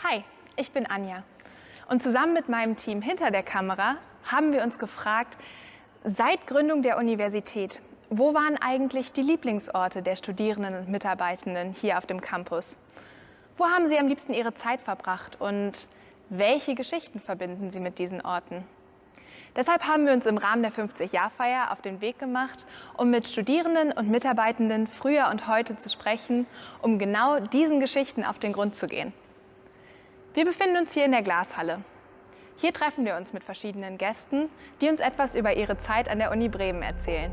Hi, ich bin Anja und zusammen mit meinem Team hinter der Kamera haben wir uns gefragt, seit Gründung der Universität, wo waren eigentlich die Lieblingsorte der Studierenden und Mitarbeitenden hier auf dem Campus? Wo haben sie am liebsten ihre Zeit verbracht und welche Geschichten verbinden sie mit diesen Orten? Deshalb haben wir uns im Rahmen der 50-Jahr-Feier auf den Weg gemacht, um mit Studierenden und Mitarbeitenden früher und heute zu sprechen, um genau diesen Geschichten auf den Grund zu gehen. Wir befinden uns hier in der Glashalle. Hier treffen wir uns mit verschiedenen Gästen, die uns etwas über ihre Zeit an der Uni Bremen erzählen.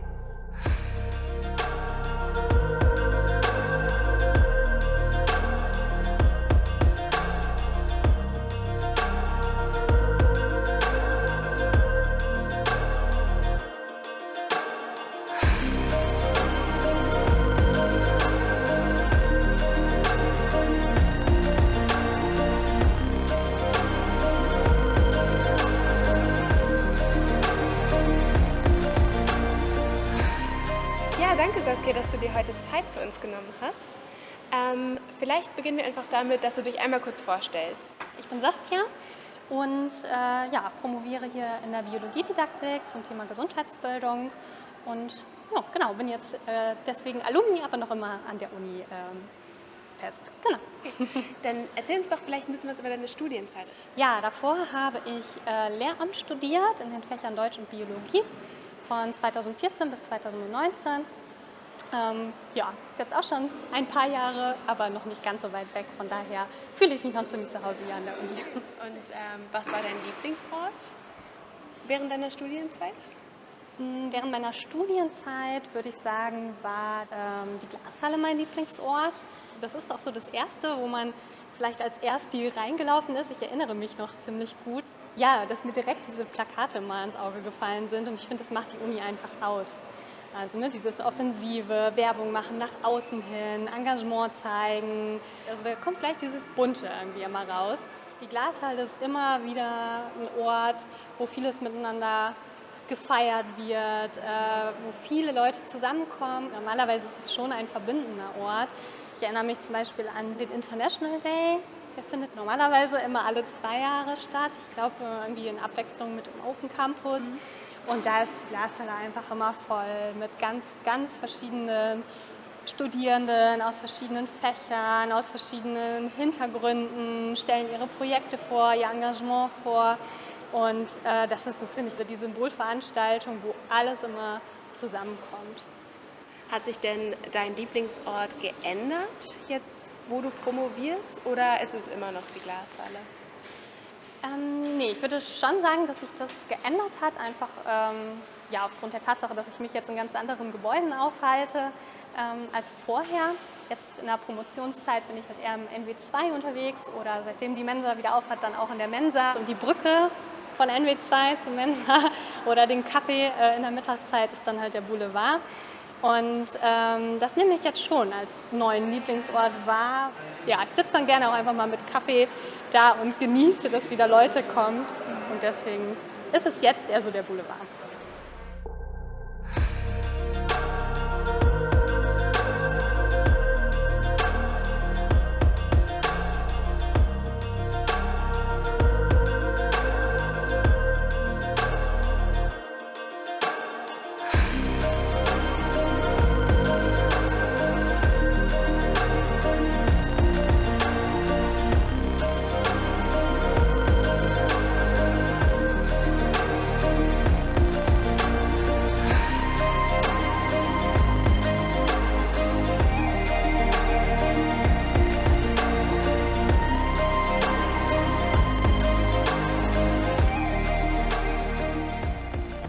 Ja, danke Saskia, dass du dir heute Zeit für uns genommen hast. Vielleicht beginnen wir einfach damit, dass du dich einmal kurz vorstellst. Ich bin Saskia und promoviere hier in der Biologiedidaktik zum Thema Gesundheitsbildung und genau, bin jetzt deswegen Alumni, aber noch immer an der Uni fest. Genau. Dann erzähl uns doch vielleicht ein bisschen was über deine Studienzeit. Ja, davor habe ich Lehramt studiert in den Fächern Deutsch und Biologie von 2014 bis 2019. Ist jetzt auch schon ein paar Jahre, aber noch nicht ganz so weit weg. Von daher fühle ich mich noch ziemlich zu Hause hier an der Uni. Und was war dein Lieblingsort während deiner Studienzeit? Während meiner Studienzeit würde ich sagen, war die Glashalle mein Lieblingsort. Das ist auch so das Erste, wo man vielleicht als Ersti reingelaufen ist. Ich erinnere mich noch ziemlich gut. Ja, dass mir direkt diese Plakate mal ins Auge gefallen sind und ich finde, das macht die Uni einfach aus. Also dieses offensive, Werbung machen nach außen hin, Engagement zeigen. Also da kommt gleich dieses Bunte irgendwie immer raus. Die Glashalle ist immer wieder ein Ort, wo vieles miteinander gefeiert wird, wo viele Leute zusammenkommen. Normalerweise ist es schon ein verbindender Ort. Ich erinnere mich zum Beispiel an den International Day. Der findet normalerweise immer alle 2 Jahre statt. Ich glaube, irgendwie in Abwechslung mit dem Open Campus. Und da ist die Glashalle einfach immer voll mit ganz, ganz verschiedenen Studierenden aus verschiedenen Fächern, aus verschiedenen Hintergründen, stellen ihre Projekte vor, ihr Engagement vor. Und das ist so, finde ich, die Symbolveranstaltung, wo alles immer zusammenkommt. Hat sich denn dein Lieblingsort geändert, jetzt wo du promovierst, oder ist es immer noch die Glashalle? Nee, ich würde schon sagen, dass sich das geändert hat, einfach aufgrund der Tatsache, dass ich mich jetzt in ganz anderen Gebäuden aufhalte als vorher. Jetzt in der Promotionszeit bin ich halt eher im NW2 unterwegs oder seitdem die Mensa wieder auf hat, dann auch in der Mensa. Und die Brücke von NW2 zur Mensa oder den Kaffee in der Mittagszeit ist dann halt der Boulevard. Und das nehme ich jetzt schon als neuen Lieblingsort wahr. Ja, ich sitze dann gerne auch einfach mal mit Kaffee da und genieße, dass wieder Leute kommen. Und deswegen ist es jetzt eher so der Boulevard.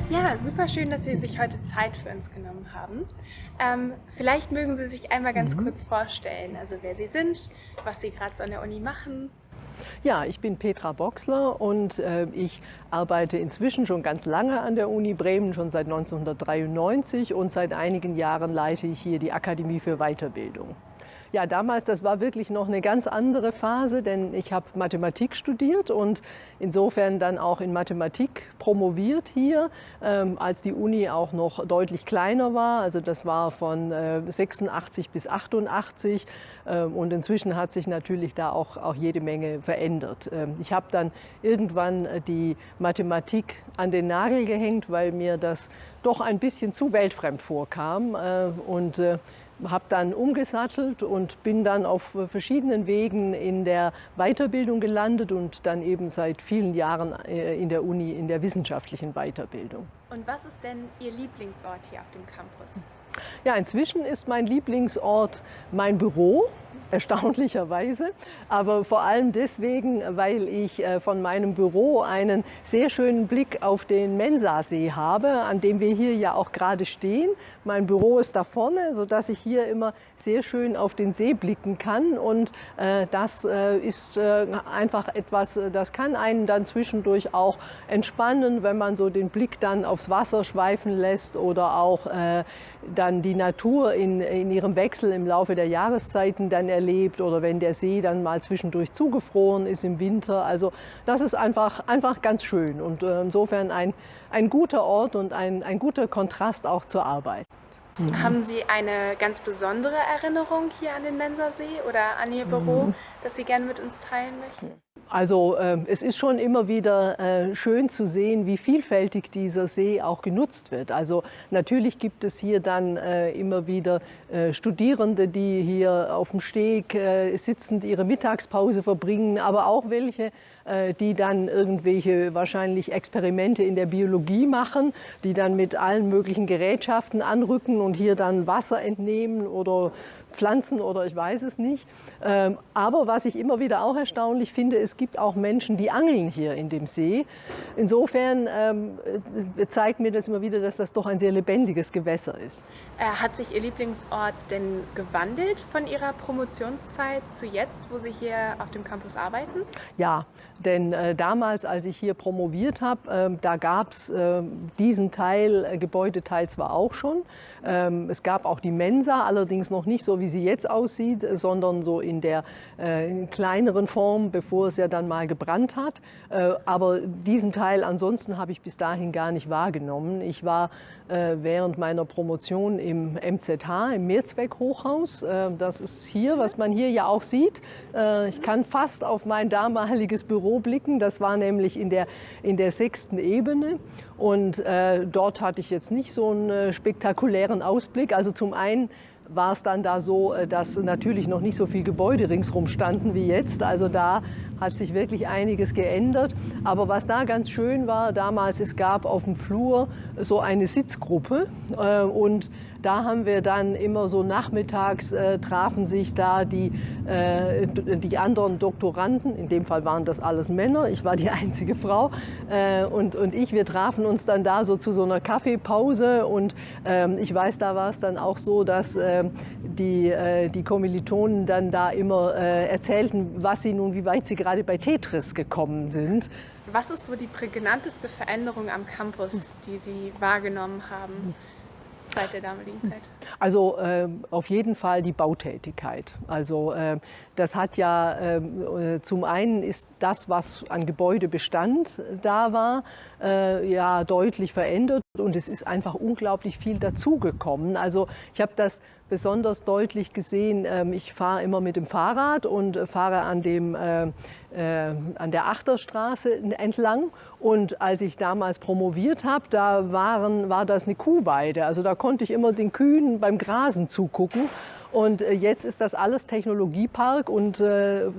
Ja, super schön, dass Sie sich heute Zeit für uns genommen haben. Vielleicht mögen Sie sich einmal ganz kurz vorstellen, also wer Sie sind, was Sie gerade so an der Uni machen. Ja, ich bin Petra Boxler und ich arbeite inzwischen schon ganz lange an der Uni Bremen, schon seit 1993 und seit einigen Jahren leite ich hier die Akademie für Weiterbildung. Ja, damals, das war wirklich noch eine ganz andere Phase, denn ich habe Mathematik studiert und insofern dann auch in Mathematik promoviert hier, als die Uni auch noch deutlich kleiner war. Also das war von 86 bis 88 und inzwischen hat sich natürlich da auch jede Menge verändert. Ich habe dann irgendwann die Mathematik an den Nagel gehängt, weil mir das doch ein bisschen zu weltfremd vorkam und habe dann umgesattelt und bin dann auf verschiedenen Wegen in der Weiterbildung gelandet und dann eben seit vielen Jahren in der Uni in der wissenschaftlichen Weiterbildung. Und was ist denn Ihr Lieblingsort hier auf dem Campus? Ja, inzwischen ist mein Lieblingsort mein Büro, erstaunlicherweise, aber vor allem deswegen, weil ich von meinem Büro einen sehr schönen Blick auf den Mensasee habe, an dem wir hier ja auch gerade stehen. Mein Büro ist da vorne, sodass ich hier immer sehr schön auf den See blicken kann und das ist einfach etwas, das kann einen dann zwischendurch auch entspannen, wenn man so den Blick dann aufs Wasser schweifen lässt oder auch dann die Natur in ihrem Wechsel im Laufe der Jahreszeiten dann erlebt oder wenn der See dann mal zwischendurch zugefroren ist im Winter. Also das ist einfach ganz schön und insofern ein guter Ort und ein guter Kontrast auch zur Arbeit. Haben Sie eine ganz besondere Erinnerung hier an den Mensasee oder an Ihr Büro, das Sie gerne mit uns teilen möchten? Also es ist schon immer wieder schön zu sehen, wie vielfältig dieser See auch genutzt wird. Also natürlich gibt es hier dann immer wieder Studierende, die hier auf dem Steg sitzend ihre Mittagspause verbringen, aber auch welche, die dann irgendwelche wahrscheinlich Experimente in der Biologie machen, die dann mit allen möglichen Gerätschaften anrücken und hier dann Wasser entnehmen oder Pflanzen oder ich weiß es nicht. Aber was ich immer wieder auch erstaunlich finde, es gibt auch Menschen, die angeln hier in dem See. Insofern zeigt mir das immer wieder, dass das doch ein sehr lebendiges Gewässer ist. Hat sich Ihr Lieblingsort denn gewandelt von Ihrer Promotionszeit zu jetzt, wo Sie hier auf dem Campus arbeiten? Ja, denn damals, als ich hier promoviert habe, da gab es diesen Gebäudeteil zwar auch schon. Es gab auch die Mensa, allerdings noch nicht so, wie sie jetzt aussieht, sondern so in der kleineren Form, bevor es ja dann mal gebrannt hat. Aber diesen Teil ansonsten habe ich bis dahin gar nicht wahrgenommen. Ich war während meiner Promotion im MZH, im Mehrzweckhochhaus. Das ist hier, was man hier ja auch sieht. Ich kann fast auf mein damaliges Büro blicken. Das war nämlich in der 6. Ebene. Und dort hatte ich jetzt nicht so einen spektakulären Ausblick. Also zum einen war es dann da so, dass natürlich noch nicht so viele Gebäude ringsherum standen wie jetzt. Also da hat sich wirklich einiges geändert. Aber was da ganz schön war damals, es gab auf dem Flur so eine Sitzgruppe und da haben wir dann immer so nachmittags trafen sich da die anderen Doktoranden, in dem Fall waren das alles Männer, ich war die einzige Frau und ich, wir trafen uns dann da so zu so einer Kaffeepause und ich weiß, da war es dann auch so, dass die Kommilitonen dann da immer erzählten, wie weit sie gerade bei Tetris gekommen sind. Was ist so die prägnanteste Veränderung am Campus, die Sie wahrgenommen haben seit der damaligen Zeit? Also auf jeden Fall die Bautätigkeit. Also das hat ja zum einen ist das, was an Gebäudebestand da war, ja deutlich verändert und es ist einfach unglaublich viel dazugekommen. Also ich habe das besonders deutlich gesehen. Ich fahre immer mit dem Fahrrad und fahre an der Achterstraße entlang. Und als ich damals promoviert habe, da war das eine Kuhweide. Also da konnte ich immer den Kühen beim Grasen zugucken. Und jetzt ist das alles Technologiepark und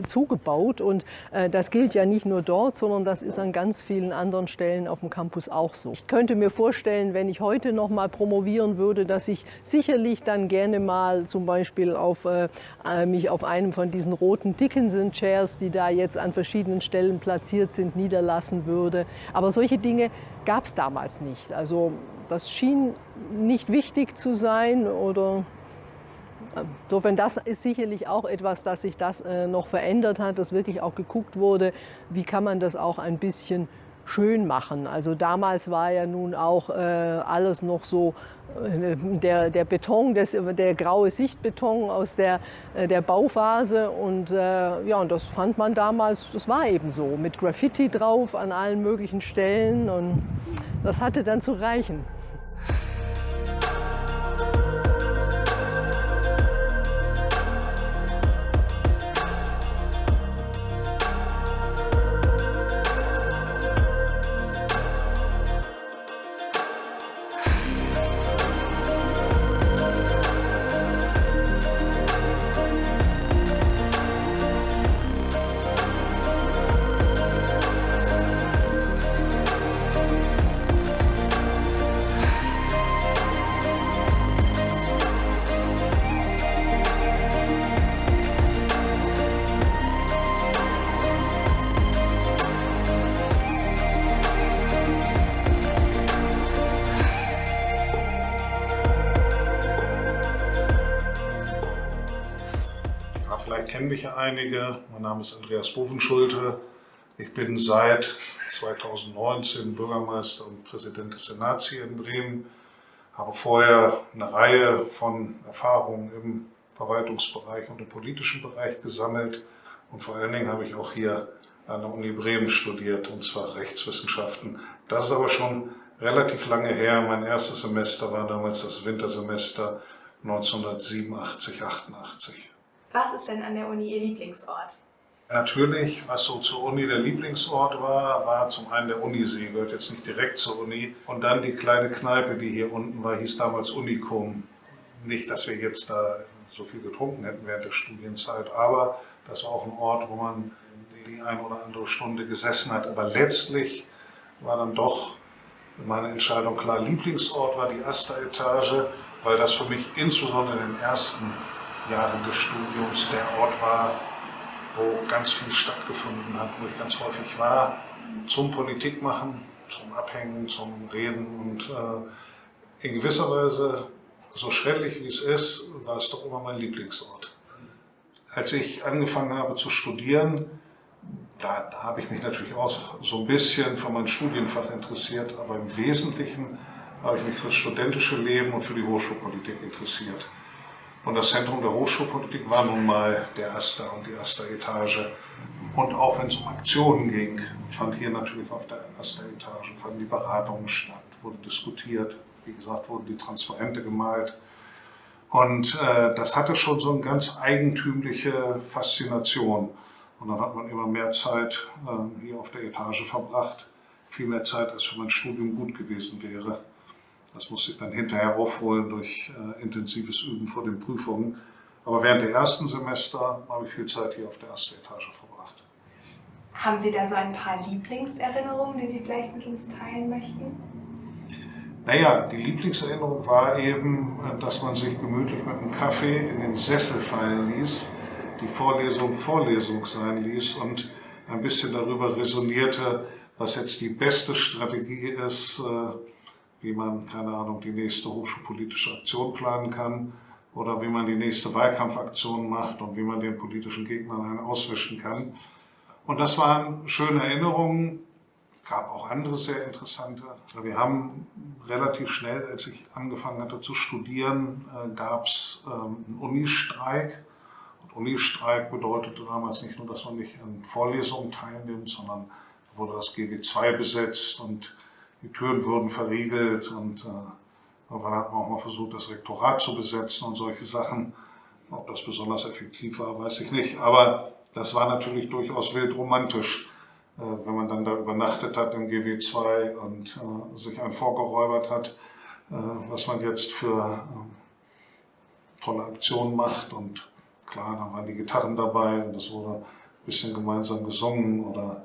zugebaut. Und das gilt ja nicht nur dort, sondern das ist an ganz vielen anderen Stellen auf dem Campus auch so. Ich könnte mir vorstellen, wenn ich heute noch mal promovieren würde, dass ich sicherlich dann gerne mal zum Beispiel mich auf einem von diesen roten Dickinson-Chairs, die da jetzt an verschiedenen Stellen platziert sind, niederlassen würde. Aber solche Dinge gab es damals nicht. Also das schien nicht wichtig zu sein oder... Insofern, das ist sicherlich auch etwas, dass sich das noch verändert hat, dass wirklich auch geguckt wurde, wie kann man das auch ein bisschen schön machen. Also damals war ja nun auch alles noch so, der Beton, der graue Sichtbeton aus der Bauphase und ja, und das fand man damals, das war eben so, mit Graffiti drauf an allen möglichen Stellen und das hatte dann zu reichen. Vielleicht kennen mich ja einige. Mein Name ist Andreas Bovenschulte. Ich bin seit 2019 Bürgermeister und Präsident des Senats hier in Bremen. Habe vorher eine Reihe von Erfahrungen im Verwaltungsbereich und im politischen Bereich gesammelt. Und vor allen Dingen habe ich auch hier an der Uni Bremen studiert, und zwar Rechtswissenschaften. Das ist aber schon relativ lange her. Mein erstes Semester war damals das Wintersemester 1987, 88. Was ist denn an der Uni Ihr Lieblingsort? Natürlich, was so zur Uni der Lieblingsort war zum einen der Unisee, gehört jetzt nicht direkt zur Uni. Und dann die kleine Kneipe, die hier unten war, hieß damals Unikum. Nicht, dass wir jetzt da so viel getrunken hätten während der Studienzeit, aber das war auch ein Ort, wo man die eine oder andere Stunde gesessen hat. Aber letztlich war dann doch meine Entscheidung klar. Lieblingsort war die Asta-Etage, weil das für mich insbesondere in den ersten Jahren des Studiums der Ort war, wo ganz viel stattgefunden hat, wo ich ganz häufig war, zum Politikmachen, zum Abhängen, zum Reden und in gewisser Weise, so schrecklich wie es ist, war es doch immer mein Lieblingsort. Als ich angefangen habe zu studieren, da habe ich mich natürlich auch so ein bisschen für mein Studienfach interessiert, aber im Wesentlichen habe ich mich für das studentische Leben und für die Hochschulpolitik interessiert. Und das Zentrum der Hochschulpolitik war nun mal der Asta und die Asta-Etage. Und auch wenn es um Aktionen ging, fand hier natürlich auf der Asta-Etage, fanden die Beratungen statt, wurde diskutiert, wie gesagt, wurden die Transparente gemalt. Und das hatte schon so eine ganz eigentümliche Faszination. Und dann hat man immer mehr Zeit hier auf der Etage verbracht, viel mehr Zeit, als für mein Studium gut gewesen wäre. Das musste ich dann hinterher aufholen durch intensives Üben vor den Prüfungen. Aber während der ersten Semester habe ich viel Zeit hier auf der ersten Etage verbracht. Haben Sie da so ein paar Lieblingserinnerungen, die Sie vielleicht mit uns teilen möchten? Naja, die Lieblingserinnerung war eben, dass man sich gemütlich mit einem Kaffee in den Sessel fallen ließ, die Vorlesung Vorlesung sein ließ und ein bisschen darüber resonierte, was jetzt die beste Strategie ist, wie man, keine Ahnung, die nächste hochschulpolitische Aktion planen kann oder wie man die nächste Wahlkampfaktion macht und wie man den politischen Gegnern einen auswischen kann. Und das waren schöne Erinnerungen, gab auch andere sehr interessante. Wir haben relativ schnell, als ich angefangen hatte zu studieren, gab es einen Unistreik. Und Unistreik bedeutete damals nicht nur, dass man nicht an Vorlesungen teilnimmt, sondern wurde das GW2 besetzt und die Türen wurden verriegelt und irgendwann hat man auch mal versucht, das Rektorat zu besetzen und solche Sachen. Ob das besonders effektiv war, weiß ich nicht. Aber das war natürlich durchaus wild romantisch, wenn man dann da übernachtet hat im GW2 und sich einen vorgeräubert hat, was man jetzt für tolle Aktionen macht. Und klar, dann waren die Gitarren dabei und es wurde ein bisschen gemeinsam gesungen oder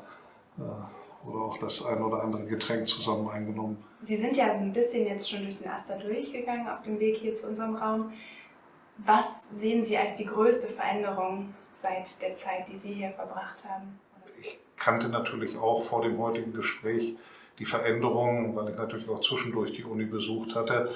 auch das ein oder andere Getränk zusammen eingenommen. Sie sind ja so ein bisschen jetzt schon durch den Asta durchgegangen auf dem Weg hier zu unserem Raum. Was sehen Sie als die größte Veränderung seit der Zeit, die Sie hier verbracht haben? Ich kannte natürlich auch vor dem heutigen Gespräch die Veränderungen, weil ich natürlich auch zwischendurch die Uni besucht hatte.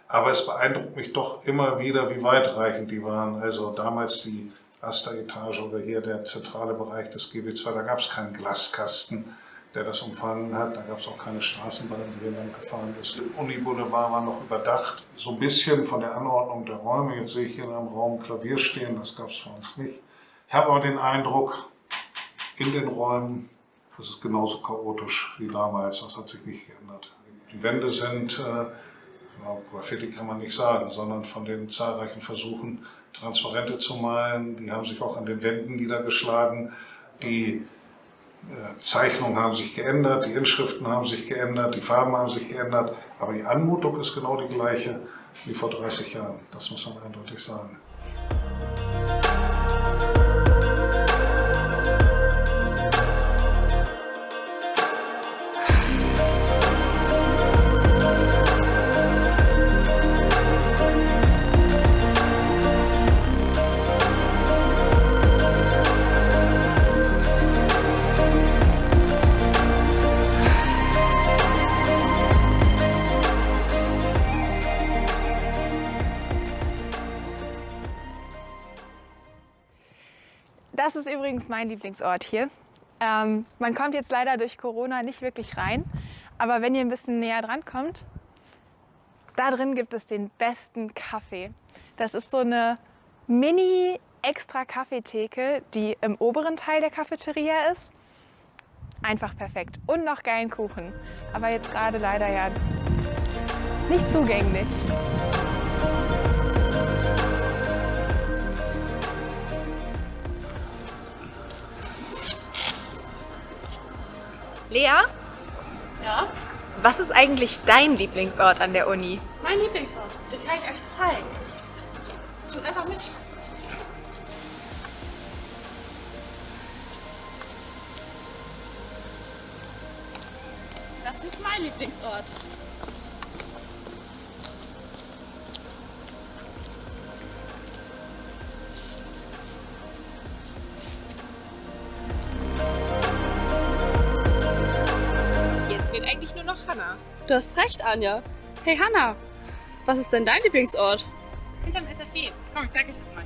Aber es beeindruckt mich doch immer wieder, wie weitreichend die waren. Also damals die Asta-Etage oder hier der zentrale Bereich des GW2, da gab es keinen Glaskasten. der das umfangen hat. Da gab es auch keine Straßenbahn, die hier lang gefahren ist. Der Uni-Boulevard war noch überdacht. So ein bisschen von der Anordnung der Räume. Jetzt sehe ich hier in einem Raum Klavier stehen, das gab es bei uns nicht. Ich habe aber den Eindruck, in den Räumen, das ist genauso chaotisch wie damals, das hat sich nicht geändert. Die Wände sind, Graffiti kann man nicht sagen, sondern von den zahlreichen Versuchen, Transparente zu malen, die haben sich auch an den Wänden niedergeschlagen. Die Zeichnungen haben sich geändert, die Inschriften haben sich geändert, die Farben haben sich geändert, aber die Anmutung ist genau die gleiche wie vor 30 Jahren, das muss man eindeutig sagen. Das ist übrigens mein Lieblingsort hier. Man kommt jetzt leider durch Corona nicht wirklich rein, aber wenn ihr ein bisschen näher dran kommt, da drin gibt es den besten Kaffee. Das ist so eine Mini-Extra-Kaffeetheke, die im oberen Teil der Cafeteria ist. Einfach perfekt. Und noch geilen Kuchen. Aber jetzt gerade leider ja nicht zugänglich. Lea? Ja? Was ist eigentlich dein Lieblingsort an der Uni? Mein Lieblingsort, den kann ich euch zeigen. Kommt einfach mit. Das ist mein Lieblingsort. Jetzt fehlt eigentlich nur noch Hannah. Du hast recht, Anja. Hey Hannah, was ist denn dein Lieblingsort? Hinterm SFW. Komm, ich zeig euch das mal.